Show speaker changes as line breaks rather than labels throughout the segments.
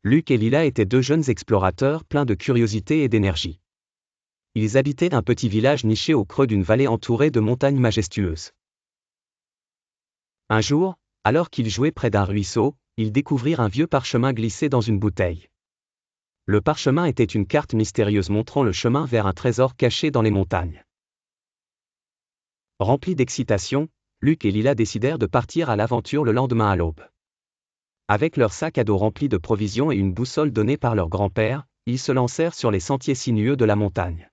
Luc et Lila étaient deux jeunes explorateurs pleins de curiosité et d'énergie. Ils habitaient un petit village niché au creux d'une vallée entourée de montagnes majestueuses. Un jour, alors qu'ils jouaient près d'un ruisseau, ils découvrirent un vieux parchemin glissé dans une bouteille. Le parchemin était une carte mystérieuse montrant le chemin vers un trésor caché dans les montagnes. Remplis d'excitation, Luc et Lila décidèrent de partir à l'aventure le lendemain à l'aube. Avec leur sac à dos rempli de provisions et une boussole donnée par leur grand-père, ils se lancèrent sur les sentiers sinueux de la montagne.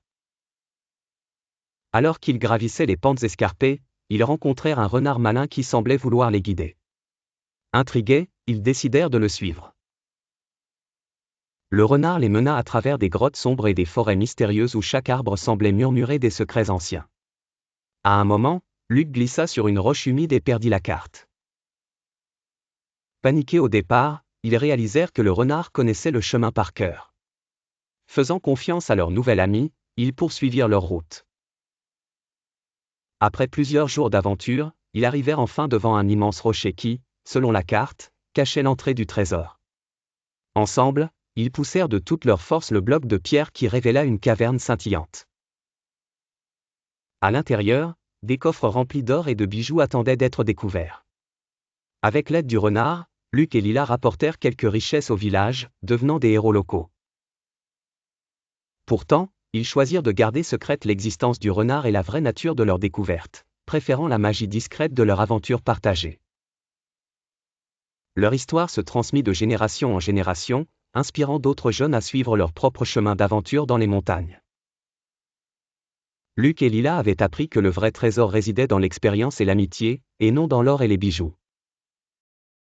Alors qu'ils gravissaient les pentes escarpées, ils rencontrèrent un renard malin qui semblait vouloir les guider. Intrigués, ils décidèrent de le suivre. Le renard les mena à travers des grottes sombres et des forêts mystérieuses où chaque arbre semblait murmurer des secrets anciens. À un moment, Luc glissa sur une roche humide et perdit la carte. Paniqués au départ, ils réalisèrent que le renard connaissait le chemin par cœur. Faisant confiance à leur nouvel ami, ils poursuivirent leur route. Après plusieurs jours d'aventure, ils arrivèrent enfin devant un immense rocher qui, selon la carte, cachait l'entrée du trésor. Ensemble, ils poussèrent de toute leur force le bloc de pierre qui révéla une caverne scintillante. À l'intérieur, des coffres remplis d'or et de bijoux attendaient d'être découverts. Avec l'aide du renard, Luc et Lila rapportèrent quelques richesses au village, devenant des héros locaux. Pourtant, ils choisirent de garder secrète l'existence du renard et la vraie nature de leur découverte, préférant la magie discrète de leur aventure partagée. Leur histoire se transmit de génération en génération, inspirant d'autres jeunes à suivre leur propre chemin d'aventure dans les montagnes. Luc et Lila avaient appris que le vrai trésor résidait dans l'expérience et l'amitié, et non dans l'or et les bijoux.